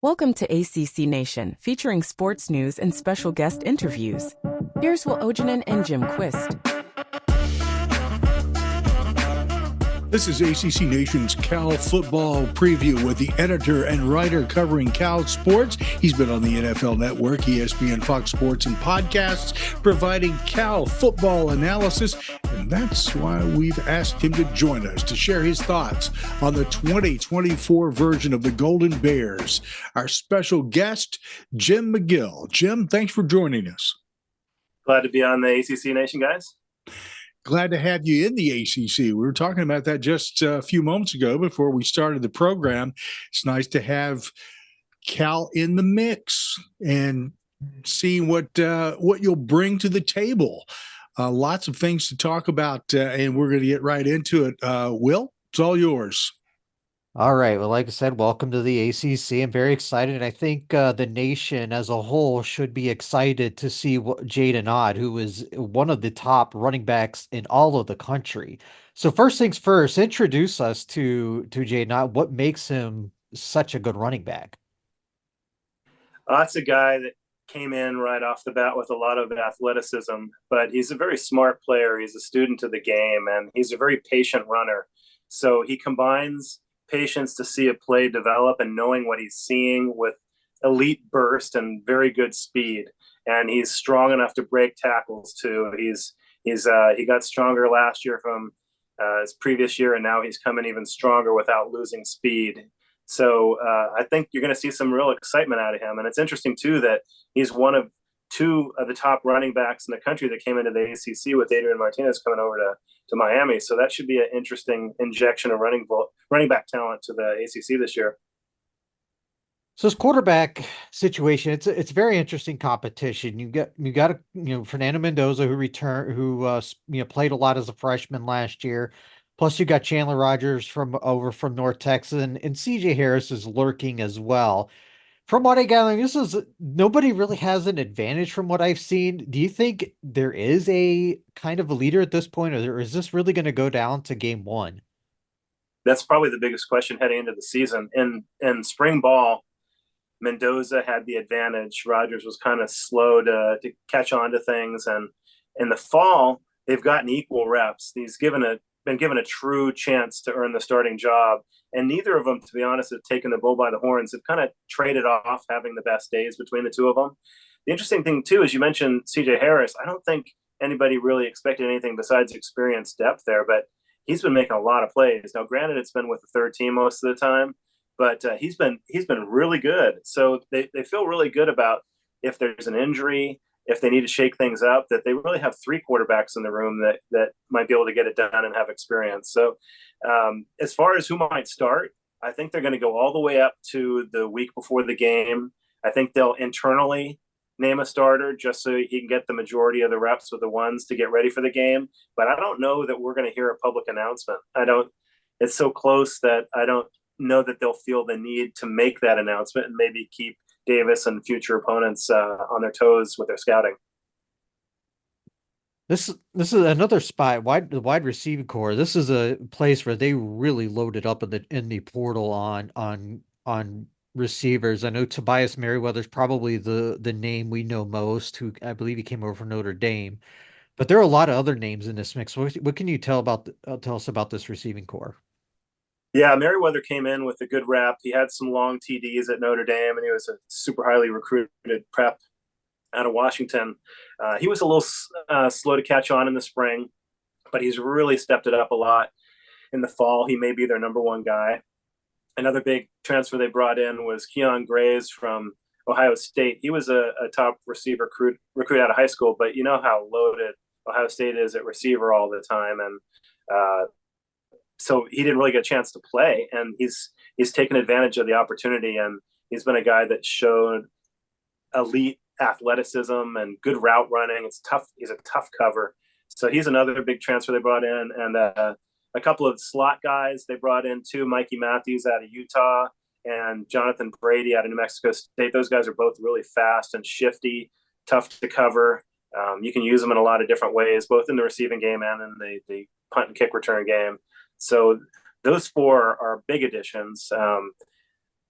Welcome to ACC Nation, featuring sports news and special guest interviews. Here's Will Ojanen and Jim Quist. This is ACC Nation's Cal football preview with the editor and writer covering Cal sports. He's been on the NFL Network, ESPN, Fox Sports, and podcasts, providing Cal football analysis. And that's why we've asked him to join us to share his thoughts on the 2024 version of the Golden Bears. Our special guest, Jim McGill. Jim, thanks for joining us. Glad to be on the ACC Nation, guys. Glad to have you in the ACC. We were talking about that just a few moments ago before we started the program. It's nice to have Cal in the mix and seeing what you'll bring to the table. Lots of things to talk about, and we're going to get right into it. Will, it's all yours. All right. Well, like I said, welcome to the ACC. I'm very excited. I think the nation as a whole should be excited to see Jaydn Ott, who is one of the top running backs in all of the country. So first things first, introduce us to Jaydn Ott. What makes him such a good running back? Ott's a guy that came in right off the bat with a lot of athleticism, but he's a very smart player. He's a student of the game, and he's a very patient runner. So he combines patience to see a play develop and knowing what he's seeing with elite burst and very good speed. And he's strong enough to break tackles too. He got stronger last year from his previous year, and now he's coming even stronger without losing speed. So I think you're going to see some real excitement out of him. And it's interesting too that he's one of two of the top running backs in the country that came into the ACC, with Adrian Martinez coming over to Miami. So that should be an interesting injection of running back talent to the ACC this year. So this quarterback situation, it's a very interesting competition. You got Fernando Mendoza who played a lot as a freshman last year. Plus you got Chandler Rogers from North Texas, and CJ Harris is lurking as well. From what I gather, nobody really has an advantage from what I've seen. Do you think there is a kind of a leader at this point, or is this really going to go down to game one? That's probably the biggest question heading into the season. In spring ball, Mendoza had the advantage. Rogers was kind of slow to catch on to things. And in the fall, they've gotten equal reps. He's been given a true chance to earn the starting job. And neither of them, to be honest, have taken the bull by the horns. They've kind of traded off having the best days between the two of them. The interesting thing, too, is you mentioned CJ Harris. I don't think anybody really expected anything besides experience depth there, but he's been making a lot of plays. Now, granted, it's been with the third team most of the time, but he's been really good. So they feel really good about if there's an injury, if they need to shake things up, that they really have three quarterbacks in the room that might be able to get it done and have experience. So as far as who might start, I think they're going to go all the way up to the week before the game. I think they'll internally name a starter just so he can get the majority of the reps with the ones to get ready for the game. But I don't know that we're going to hear a public announcement. It's so close that I don't know that they'll feel the need to make that announcement and maybe keep Davis and future opponents on their toes with their scouting. This is another spot, the wide receiving core. This is a place where they really loaded up in the portal on receivers. I know Tobias Merriweather's probably the name we know most, who I believe he came over from Notre Dame. But there are a lot of other names in this mix. What can you tell us about this receiving core? Yeah, Merriweather came in with a good rep. He had some long TDs at Notre Dame, and he was a super highly recruited prep out of Washington. He was a little slow to catch on in the spring, but he's really stepped it up a lot in the fall. He may be their number one guy. Another big transfer they brought in was Keon Graves from Ohio State. He was a top receiver recruit out of high school, but you know how loaded Ohio State is at receiver all the time. And so he didn't really get a chance to play, and he's taken advantage of the opportunity, and he's been a guy that showed elite athleticism and good route running. It's tough. He's a tough cover. So he's another big transfer they brought in, and a couple of slot guys they brought in too. Mikey Matthews out of Utah and Jonathan Brady out of New Mexico State. Those guys are both really fast and shifty, tough to cover. You can use them in a lot of different ways, both in the receiving game and in the punt and kick return game. So those four are big additions.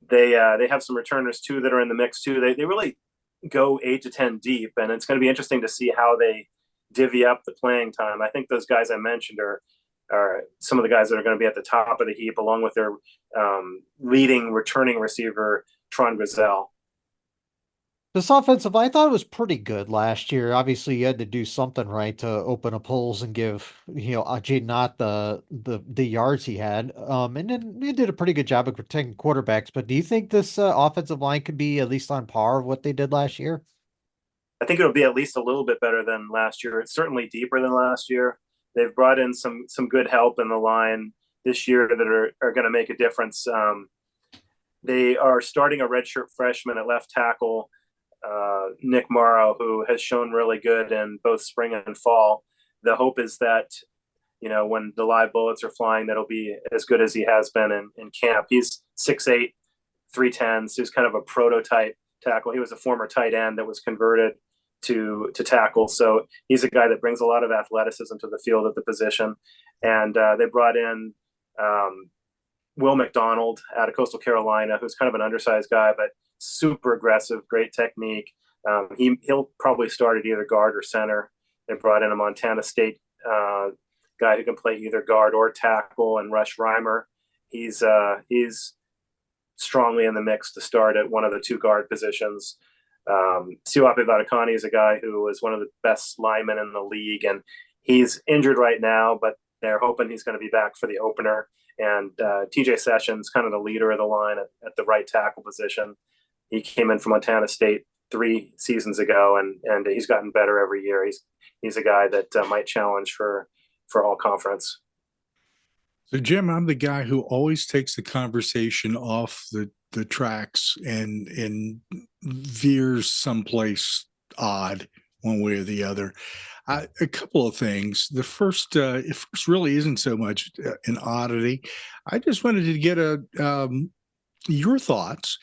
they have some returners too that are in the mix too. They really go 8 to 10 deep, and it's going to be interesting to see how they divvy up the playing time. I think those guys I mentioned are some of the guys that are going to be at the top of the heap, along with their leading returning receiver, Tron Grizel. This offensive line, I thought it was pretty good last year. Obviously, you had to do something right to open up holes and give Jaydn Ott the yards he had. And then you did a pretty good job of protecting quarterbacks. But do you think this offensive line could be at least on par with what they did last year? I think it'll be at least a little bit better than last year. It's certainly deeper than last year. They've brought in some good help in the line this year that are going to make a difference. They are starting a redshirt freshman at left tackle, Nick Morrow, who has shown really good in both spring and fall. The hope is that, when the live bullets are flying, that'll be as good as he has been in camp. He's 6'8", 310, so he's kind of a prototype tackle. He was a former tight end that was converted to tackle. So he's a guy that brings a lot of athleticism to the field at the position. And they brought in Will McDonald out of Coastal Carolina, who's kind of an undersized guy, but super aggressive, great technique. He'll probably start at either guard or center. They brought in a Montana State guy who can play either guard or tackle, and Rush Reimer. He's strongly in the mix to start at one of the two guard positions. Siwape Vadakani is a guy who was one of the best linemen in the league, and he's injured right now, but they're hoping he's going to be back for the opener. And TJ Sessions, kind of the leader of the line at the right tackle position. He came in from Montana State 3 seasons ago, and he's gotten better every year. He's a guy that might challenge for all conference. So, Jim, I'm the guy who always takes the conversation off the tracks and veers someplace odd one way or the other. A couple of things. The first really isn't so much an oddity. I just wanted to get your thoughts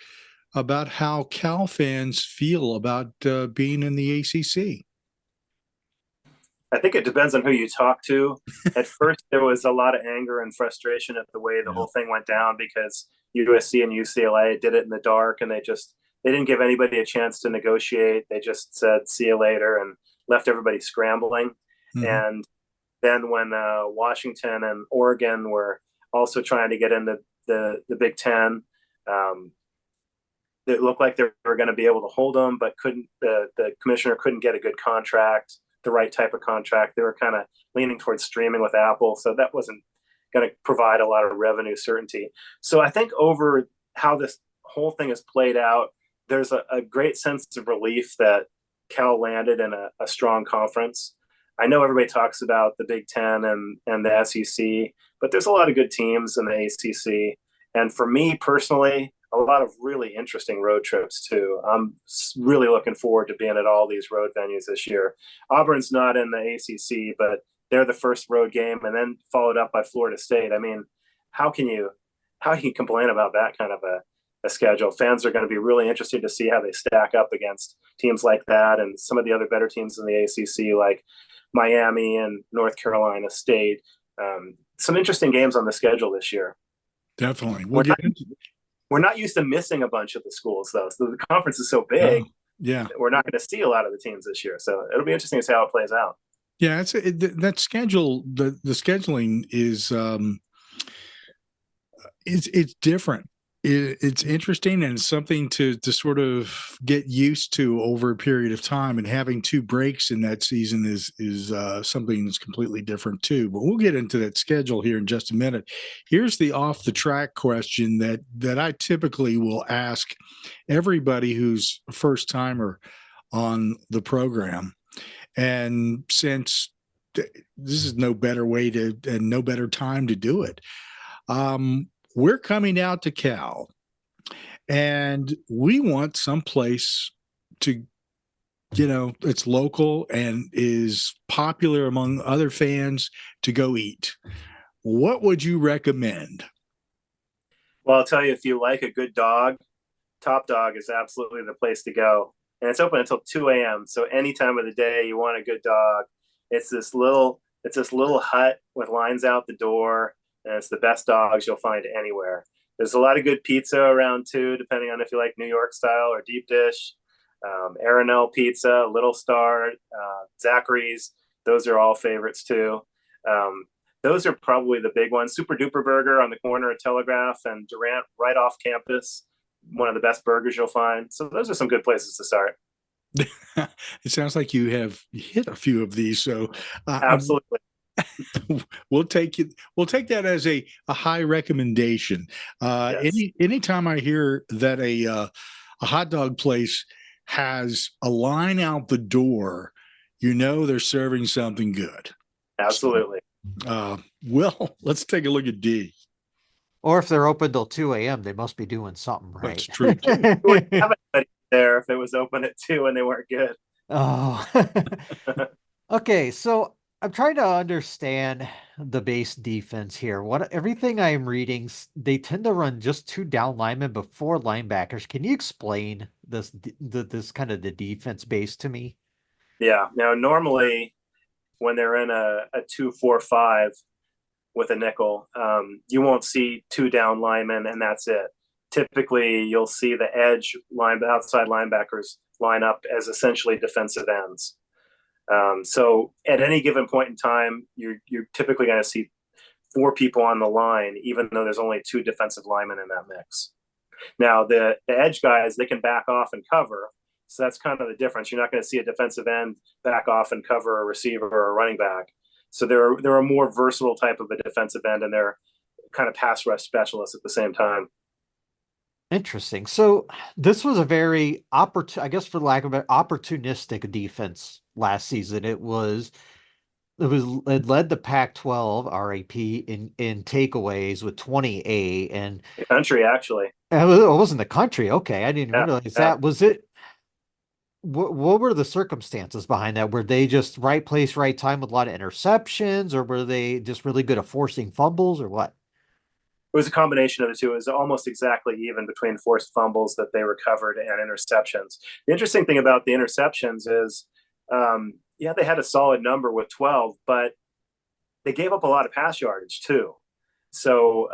about how Cal fans feel about being in the ACC. I think it depends on who you talk to. At first, there was a lot of anger and frustration at the way the whole thing went down, because USC and UCLA did it in the dark, and they didn't give anybody a chance to negotiate. They just said, see you later, and left everybody scrambling. Mm-hmm. And then when Washington and Oregon were also trying to get into the Big Ten, it looked like they were going to be able to hold them, but couldn't. The commissioner couldn't get a good contract, the right type of contract. They were kind of leaning towards streaming with Apple, so that wasn't going to provide a lot of revenue certainty. So I think over how this whole thing has played out, there's a great sense of relief that Cal landed in a strong conference. I know everybody talks about the Big Ten and the SEC, but there's a lot of good teams in the ACC. And for me personally, a lot of really interesting road trips too. I'm really looking forward to being at all these road venues this year. Auburn's not in the ACC, but they're the first road game, and then followed up by Florida State. I mean, how can you complain about that kind of a schedule? Fans are going to be really interested to see how they stack up against teams like that, and some of the other better teams in the ACC, like Miami and North Carolina State. Some interesting games on the schedule this year. Definitely. We're not used to missing a bunch of the schools, though. So the conference is so big. Yeah, we're not going to see a lot of the teams this year. So it'll be interesting to see how it plays out. Yeah, that schedule. The scheduling is it's different. It's interesting, and something to sort of get used to over a period of time. And having 2 breaks in that season is something that's completely different too. But we'll get into that schedule here in just a minute. Here's the off the track question that I typically will ask everybody who's a first timer on the program. And since this is no better way and no better time to do it, we're coming out to Cal, and we want someplace to, it's local and is popular among other fans to go eat. What would you recommend? Well, I'll tell you, if you like a good dog, Top Dog is absolutely the place to go. And it's open until 2 a.m. So any time of the day you want a good dog, it's this little hut with lines out the door. And it's the best dogs you'll find anywhere. There's a lot of good pizza around too, depending on if you like New York style or deep dish. Arenell Pizza, Little Star, Zachary's. Those are all favorites too. Those are probably the big ones. Super Duper Burger on the corner of Telegraph and Durant, right off campus. One of the best burgers you'll find. So those are some good places to start. It sounds like you have hit a few of these. So Absolutely. We'll take it. We'll take that as a high recommendation. Yes. Anytime I hear that a hot dog place has a line out the door, they're serving something good. Absolutely. So, well, let's take a look at D. Or if they're open till 2 a.m., they must be doing something right. That's true. You wouldn't have anybody there if it was open at 2 and they weren't good. Oh. Okay, so I'm trying to understand the base defense here. Everything I'm reading, they tend to run just 2 down linemen before linebackers. Can you explain this kind of the defense base to me? Yeah. Now, normally when they're in a 2-4-5 with a nickel, you won't see 2 down linemen and that's it. Typically, you'll see the edge outside linebackers line up as essentially defensive ends. So at any given point in time, you're typically going to see 4 people on the line, even though there's only 2 defensive linemen in that mix. Now, the edge guys, they can back off and cover. So that's kind of the difference. You're not going to see a defensive end back off and cover a receiver or a running back. So they're a more versatile type of a defensive end, and they're kind of pass rush specialists at the same time. Interesting. So this was a very I guess for lack of an opportunistic defense last season. It led the Pac-12 RAP in takeaways with 28 and the country actually. It wasn't the country. Okay, I didn't realize that. Was it? What were the circumstances behind that? Were they just right place, right time with a lot of interceptions, or were they just really good at forcing fumbles, or what? It was a combination of the two. It was almost exactly even between forced fumbles that they recovered and interceptions. The interesting thing about the interceptions is, they had a solid number with 12, but they gave up a lot of pass yardage too. So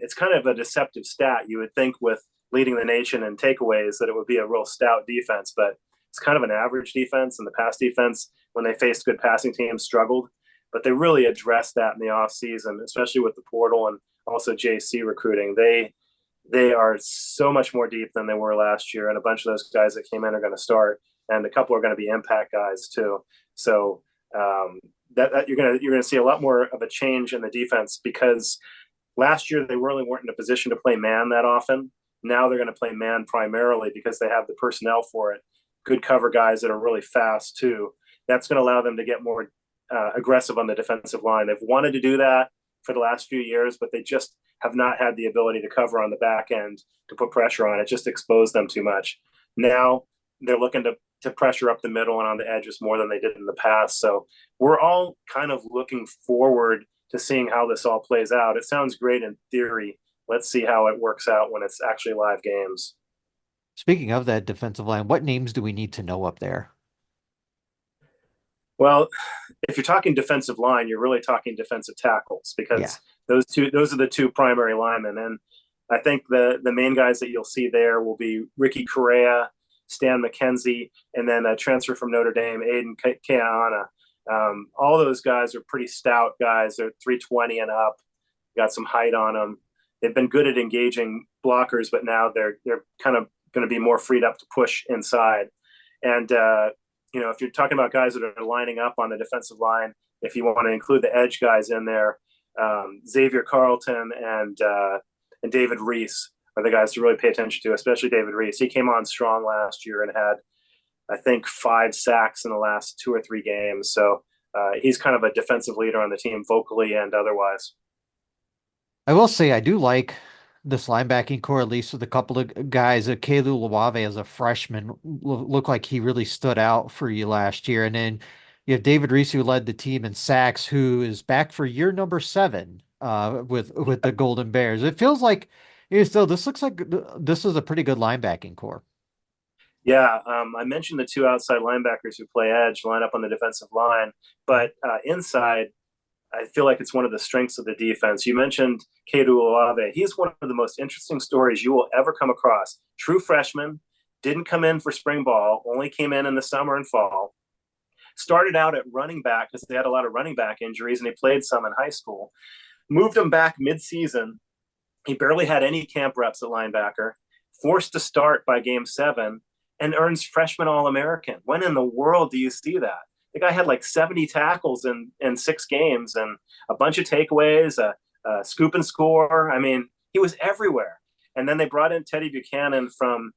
it's kind of a deceptive stat. You would think with leading the nation in takeaways that it would be a real stout defense, but it's kind of an average defense, and the pass defense, when they faced good passing teams, struggled. But they really addressed that in the offseason, especially with the portal and also JC recruiting. They are so much more deep than they were last year, and a bunch of those guys that came in are going to start, and a couple are going to be impact guys too. So that you're going to see a lot more of a change in the defense, because last year they really weren't in a position to play man that often. Now they're going to play man primarily because they have the personnel for it. Good cover guys that are really fast too. That's going to allow them to get more aggressive on the defensive line. They've wanted to do that for the last few years, but they just have not had the ability to cover on the back end to put pressure on it. Just exposed them too much. Now they're looking to pressure up the middle and on the edges more than they did in the past. So we're all kind of looking forward to seeing how this all plays out. It sounds great in theory. Let's see how it works out when it's actually live games. Speaking of that defensive line, what names do we need to know up there? Well, if you're talking defensive line, you're really talking defensive tackles, because those are the 2 primary linemen. And I think the main guys that you'll see there will be Ricky Correa, Stan McKenzie, and then a transfer from Notre Dame, Aiden Keaana. All those guys are pretty stout guys. They're 320 and up, got some height on them. They've been good at engaging blockers, but now they're kind of going to be more freed up to push inside. And, if you're talking about guys that are lining up on the defensive line, if you want to include the edge guys in there, Xavier Carlton and David Reese are the guys to really pay attention to, especially David Reese. He came on strong last year and had, I think, 5 sacks in the last 2 or 3 games. So he's kind of a defensive leader on the team, vocally and otherwise. I will say I do like this linebacking core, at least with a couple of guys. Kelu Lawave as a freshman looked like he really stood out for you last year. And then you have David Reese, who led the team in sacks, who is back for year number 7 with the Golden Bears. It feels like this looks like this is a pretty good linebacking core. Yeah, I mentioned the 2 outside linebackers who play edge line up on the defensive line, but inside, I feel like it's one of the strengths of the defense. You mentioned Kedu Olave. He's one of the most interesting stories you will ever come across. True freshman, didn't come in for spring ball, only came in the summer and fall. Started out at running back because they had a lot of running back injuries, and he played some in high school. Moved him back mid-season. He barely had any camp reps at linebacker, forced to start by game 7, and earns freshman All-American. When in the world do you see that? The guy had like 70 tackles in 6 games and a bunch of takeaways, a scoop and score. I mean, he was everywhere. And then they brought in Teddy Buchanan from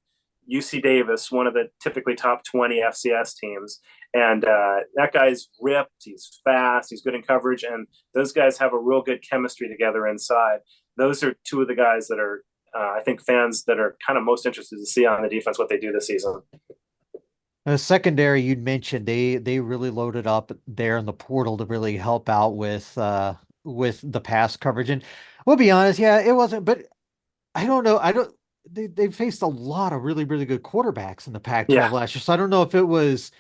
UC Davis, one of the typically top 20 FCS teams. And that guy's ripped. He's fast. He's good in coverage. And those guys have a real good chemistry together inside. Those are two of the guys that are, I think, fans that are kind of most interested to see on the defense what they do this season. Secondary, you'd mentioned they really loaded up there in the portal to really help out with the pass coverage. And we'll be honest, yeah, it wasn't, but I don't know. They faced a lot of really, really good quarterbacks in the Pac-12 last year. So I don't know if it was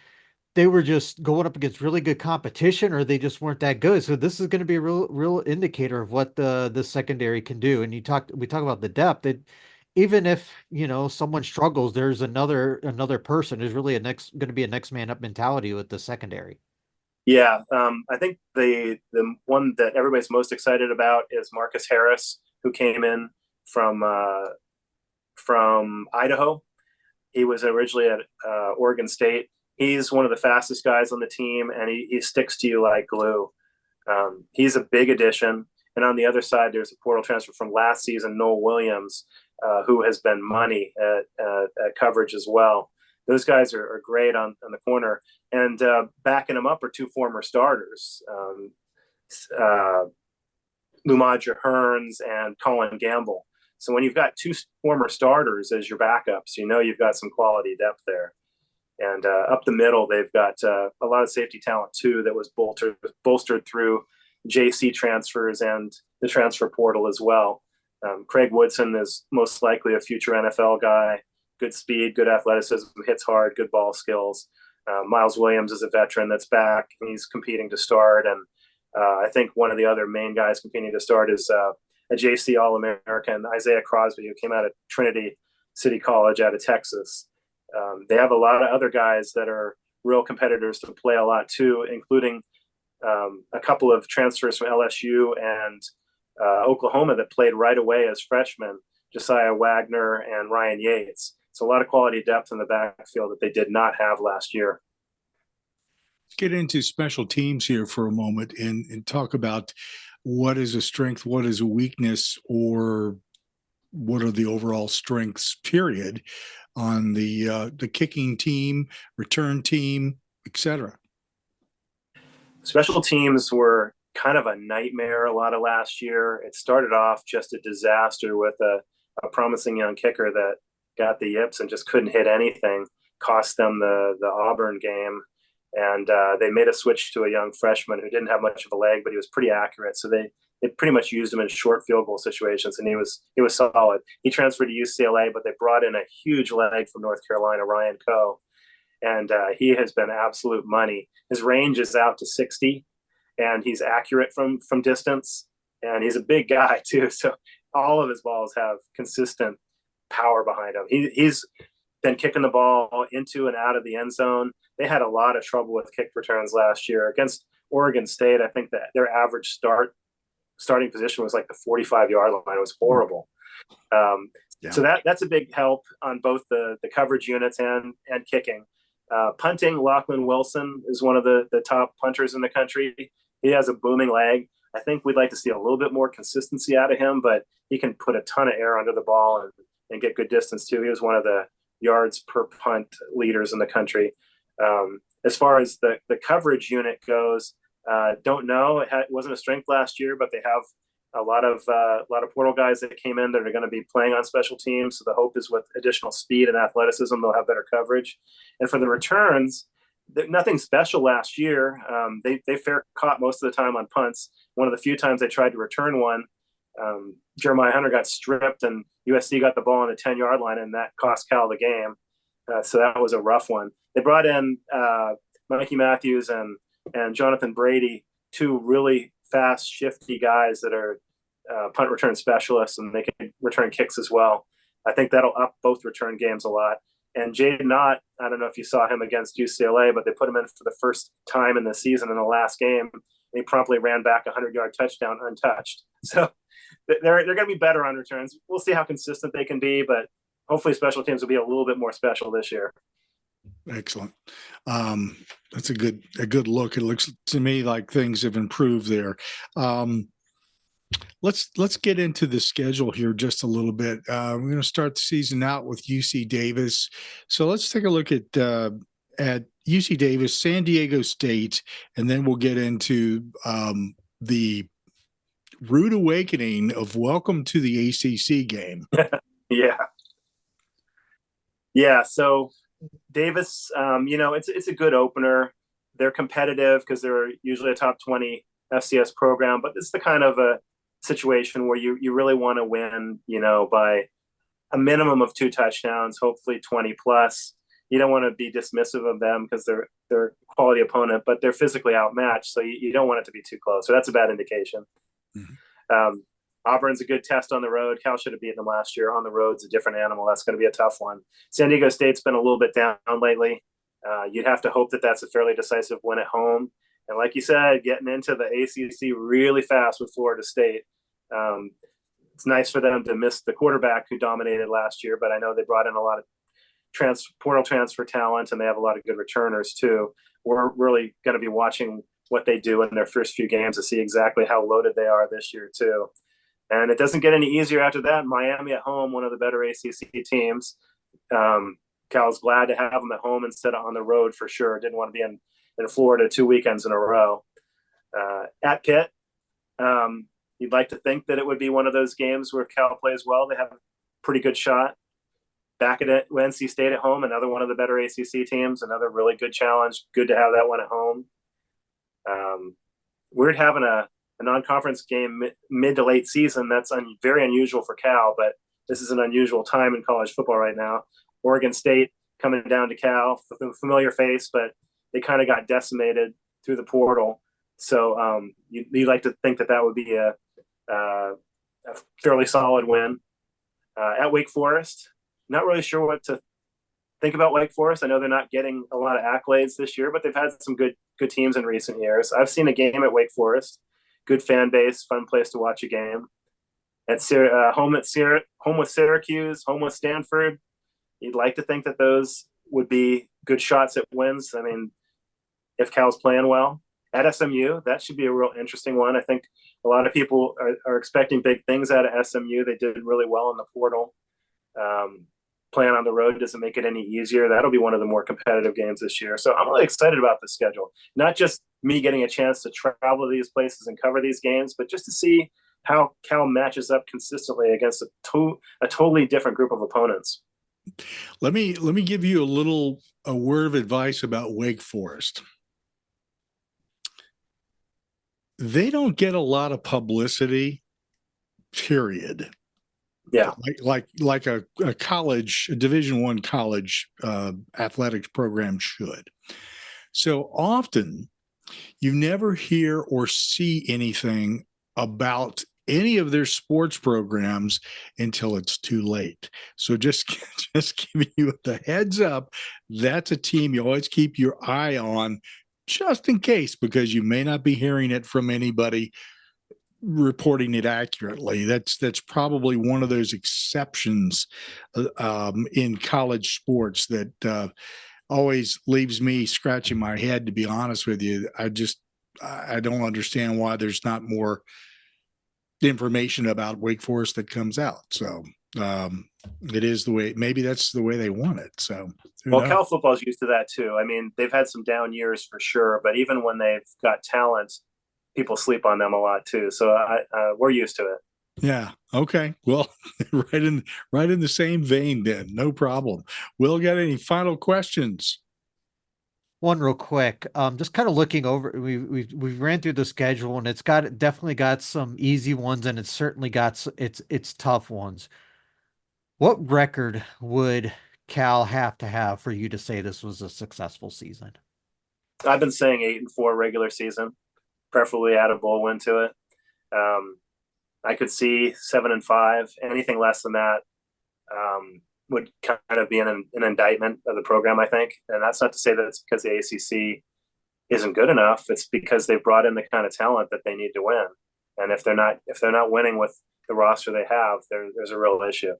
they were just going up against really good competition or they just weren't that good. So this is going to be a real indicator of what the secondary can do. And we talk about the depth that even if, someone struggles, there's another person. There's really going to be a next man up mentality with the secondary. Yeah. I think the one that everybody's most excited about is Marcus Harris, who came in from Idaho. He was originally at Oregon State. He's one of the fastest guys on the team, and he sticks to you like glue. He's a big addition. And on the other side, there's a portal transfer from last season, Noel Williams, who has been money at coverage as well. Those guys are great on the corner. And backing them up are 2 former starters, Lumadja Hearns and Colin Gamble. So when you've got 2 former starters as your backups, you've got some quality depth there. And up the middle, they've got a lot of safety talent, too, that was bolstered through JC transfers and the transfer portal as well. Craig Woodson is most likely a future NFL guy. Good speed, good athleticism, hits hard, good ball skills. Miles Williams is a veteran that's back. He's competing to start. And I think one of the other main guys competing to start is a JC All-American, Isaiah Crosby, who came out of Trinity City College out of Texas. They have a lot of other guys that are real competitors to play a lot too, including a couple of transfers from LSU and Oklahoma that played right away as freshmen, Josiah Wagner and Ryan Yates. So a lot of quality depth in the backfield that they did not have last year. Let's get into special teams here for a moment and talk about what is a strength, what is a weakness, or what are the overall strengths, period, on the kicking team, return team, etc. Special teams were kind of a nightmare a lot of last year. It started off just a disaster with a promising young kicker that got the yips and just couldn't hit anything, cost them the Auburn game. And they made a switch to a young freshman who didn't have much of a leg, but he was pretty accurate. So they pretty much used him in short field goal situations, and he was solid. He transferred to UCLA, but they brought in a huge leg from North Carolina, Ryan Coe, and he has been absolute money. His range is out to 60, and he's accurate from distance, and he's a big guy too. So all of his balls have consistent power behind him. He's been kicking the ball into and out of the end zone. They had a lot of trouble with kick returns last year against Oregon State. I think that their average starting position was like the 45-yard line. It was horrible. So that's a big help on both the coverage units and kicking. Punting, Lachlan Wilson is one of the top punters in the country. He has a booming leg. I think we'd like to see a little bit more consistency out of him, but he can put a ton of air under the ball and get good distance too. He was one of the yards per punt leaders in the country. As far as the coverage unit goes, don't know. It wasn't a strength last year, but they have a lot of portal guys that came in that are going to be playing on special teams. So the hope is with additional speed and athleticism, they'll have better coverage. And for the returns, nothing special last year. They fair caught most of the time on punts. One of the few times they tried to return one, Jeremiah Hunter got stripped and USC got the ball on the 10-yard line, and that cost Cal the game. So that was a rough one. They brought in Mikey Matthews and Jonathan Brady, 2 really fast, shifty guys that are punt return specialists, and they can return kicks as well. I think that'll up both return games a lot. And Jaden Ott, I don't know if you saw him against UCLA, but they put him in for the first time in the season in the last game. And he promptly ran back a 100-yard touchdown untouched. So they're going to be better on returns. We'll see how consistent they can be, but hopefully special teams will be a little bit more special this year. Excellent. That's a good look. It looks to me like things have improved there. Let's get into the schedule here just a little bit. We're going to start the season out with UC Davis. So let's take a look at UC Davis, San Diego State, and then we'll get into the rude awakening of welcome to the ACC game. Yeah. So Davis, it's a good opener. They're competitive because they're usually a top 20 FCS program, but it's the kind of a situation where you really want to win, by a minimum of 2 touchdowns, hopefully 20 plus. You don't want to be dismissive of them because they're a quality opponent, but they're physically outmatched. So you don't want it to be too close. So that's a bad indication. Mm-hmm. Auburn's a good test on the road. Cal should have beaten them last year. On the road's a different animal. That's going to be a tough one. San Diego State's been a little bit down lately. You'd have to hope that that's a fairly decisive win at home. And like you said, getting into the ACC really fast with Florida State. It's nice for them to miss the quarterback who dominated last year, but I know they brought in a lot of portal transfer talent, and they have a lot of good returners too. We're really going to be watching what they do in their first few games to see exactly how loaded they are this year too. And it doesn't get any easier after that. Miami at home, one of the better ACC teams. Cal's glad to have them at home instead of on the road for sure. Didn't want to be in Florida 2 weekends in a row. At Pitt, you'd like to think that it would be one of those games where Cal plays well. They have a pretty good shot. Back at NC State at home, another one of the better ACC teams, another really good challenge. Good to have that one at home. Weird having a non-conference game mid to late season. That's very unusual for Cal, but this is an unusual time in college football right now. Oregon State coming down to Cal, familiar face, but they kind of got decimated through the portal. So you like to think that would be a fairly solid win. At Wake Forest, not really sure what to think about Wake Forest. I know they're not getting a lot of accolades this year, but they've had some good teams in recent years. I've seen a game at Wake Forest. Good fan base, fun place to watch a game. At home with Syracuse, home with Stanford. You'd like to think that those would be good shots at wins. I mean, if Cal's playing well. At SMU, that should be a real interesting one. I think a lot of people are expecting big things out of SMU. They did really well in the portal. Playing on the road doesn't make it any easier. That'll be one of the more competitive games this year. So I'm really excited about the schedule. Not just me getting a chance to travel to these places and cover these games, but just to see how Cal matches up consistently against a totally different group of opponents. Let me give you a word of advice about Wake Forest. They don't get a lot of publicity, period. Yeah, like a college, a Division I college athletics program should. So often, you never hear or see anything about any of their sports programs until it's too late. So just giving you the heads up, that's a team you always keep your eye on, just in case, because you may not be hearing it from anybody reporting it accurately. That's probably one of those exceptions in college sports that always leaves me scratching my head, to be honest with you. I don't understand why there's not more information about Wake Forest that comes out. So it is the way, maybe that's the way they want it. So Cal football is used to that too. I mean, they've had some down years for sure, but even when they've got talent, people sleep on them a lot too. So we're used to it. Yeah. Okay. Well, right in the same vein then. No problem. Will, got any final questions? One real quick. Just kind of looking over, we ran through the schedule, and it's definitely got some easy ones, and it's certainly got its tough ones. What record would Cal have to have for you to say this was a successful season? I've been saying 8-4 regular season. preferably add a bowl win to it. I could see 7-5. Anything less than that would kind of be an indictment of the program, I think. And that's not to say that it's because the ACC isn't good enough. It's because they've brought in the kind of talent that they need to win. And if they're not winning with the roster they have, there's a real issue.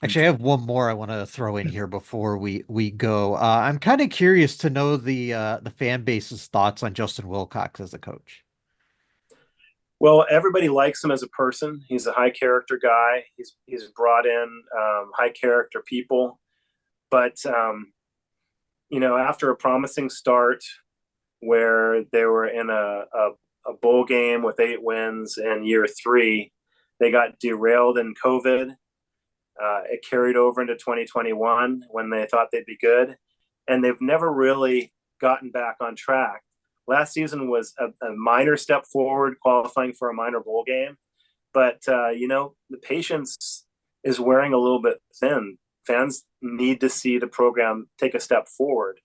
Actually, I have one more I want to throw in here before we go. I'm kind of curious to know the fan base's thoughts on Justin Wilcox as a coach. Well, everybody likes him as a person. He's a high character guy. He's brought in high character people, but after a promising start where they were in a bowl game with 8 wins in year 3, they got derailed in COVID. It carried over into 2021 when they thought they'd be good, and they've never really gotten back on track. Last season was a minor step forward, qualifying for a minor bowl game. But, the patience is wearing a little bit thin. Fans need to see the program take a step forward.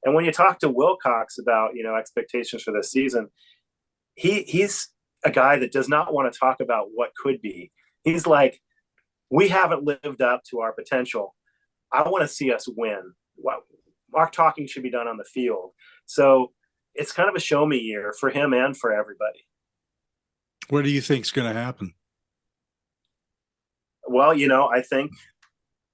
And when you talk to Wilcox about, expectations for this season, he's a guy that does not want to talk about what could be. He's like, we haven't lived up to our potential. I want to see us win. Our talking should be done on the field. So it's kind of a show me year for him and for everybody. What do you think is going to happen? Well, I think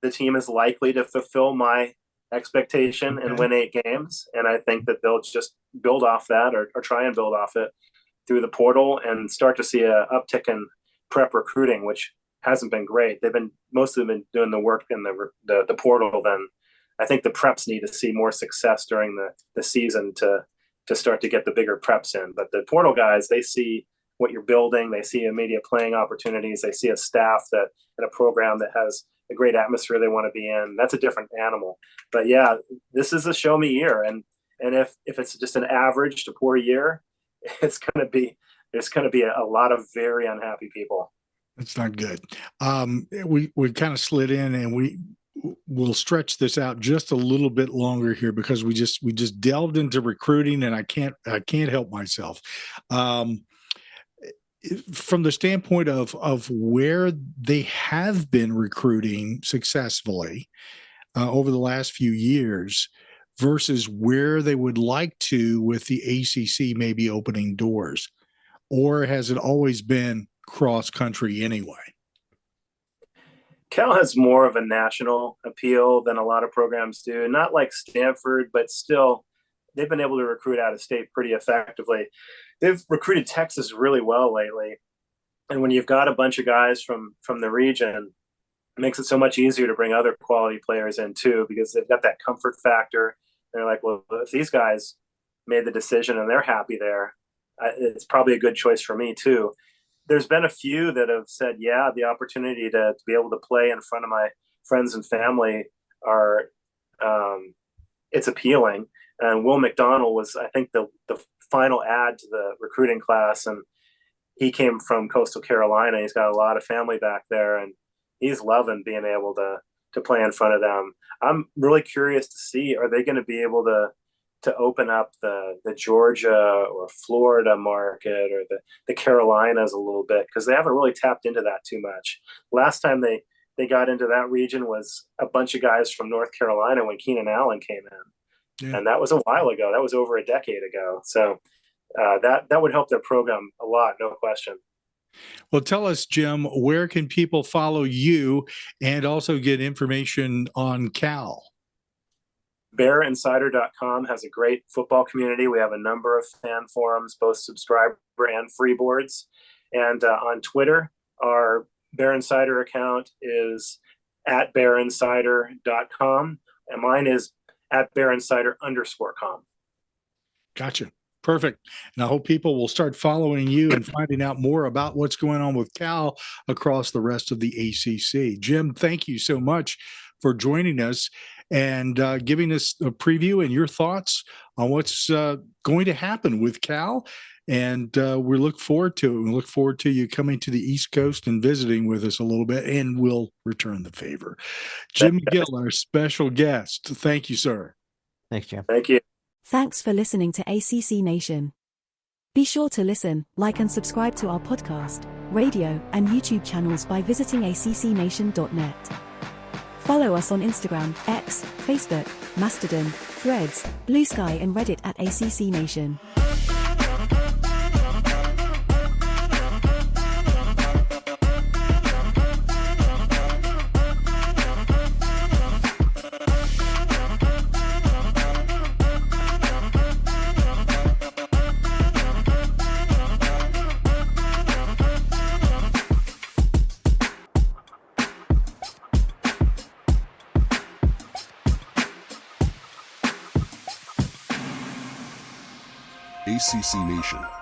the team is likely to fulfill my expectation and win 8 games. And I think that they'll just build off that or try and build off it through the portal and start to see an uptick in prep recruiting, which hasn't been great. Most of them been doing the work in the portal. Then I think the preps need to see more success during the season to start to get the bigger preps in. But the portal guys, they see what you're building. They see immediate playing opportunities. They see a staff and a program that has a great atmosphere they want to be in. That's a different animal. But yeah, this is a show me year. And if it's just an average to poor year, there's going to be a lot of very unhappy people. That's not good. We kind of slid in, and we'll stretch this out just a little bit longer here because we just delved into recruiting, and I can't help myself. From the standpoint of where they have been recruiting successfully over the last few years versus where they would like to with the ACC maybe opening doors, or has it always been cross country anyway? Cal has more of a national appeal than a lot of programs do. Not like Stanford, but still, they've been able to recruit out of state pretty effectively. They've recruited Texas really well lately. And when you've got a bunch of guys from the region, it makes it so much easier to bring other quality players in too, because they've got that comfort factor. They're like, well, if these guys made the decision and they're happy there, it's probably a good choice for me too. There's been a few that have said, yeah, the opportunity to be able to play in front of my friends and family it's appealing. And Will McDonald was, I think, the final add to the recruiting class. And he came from Coastal Carolina. He's got a lot of family back there, and he's loving being able to play in front of them. I'm really curious to see, are they going to be able to open up the Georgia or Florida market or the Carolinas a little bit, because they haven't really tapped into that too much. Last time they got into that region was a bunch of guys from North Carolina when Keenan Allen came in. Yeah. And that was a while ago. That was over a decade ago. So that would help their program a lot, no question. Well, tell us, Jim, where can people follow you and also get information on Cal? BearInsider.com has a great football community. We have a number of fan forums, both subscriber and free boards. And on Twitter, our Bear Insider account is at BearInsider.com, and mine is at BearInsider_com. Gotcha. Perfect. And I hope people will start following you and finding out more about what's going on with Cal across the rest of the ACC. Jim, thank you so much for joining us and giving us a preview and your thoughts on what's going to happen with Cal. And we look forward to it. We look forward to you coming to the East Coast and visiting with us a little bit, and we'll return the favor. Jim McGill, our special guest. Thank you, sir. Thanks, Jim. Thank you. Thanks for listening to ACC Nation. Be sure to listen, like and subscribe to our podcast, radio, and YouTube channels by visiting accnation.net. Follow us on Instagram, X, Facebook, Mastodon, Threads, Blue Sky and Reddit at ACC Nation. ACC Nation.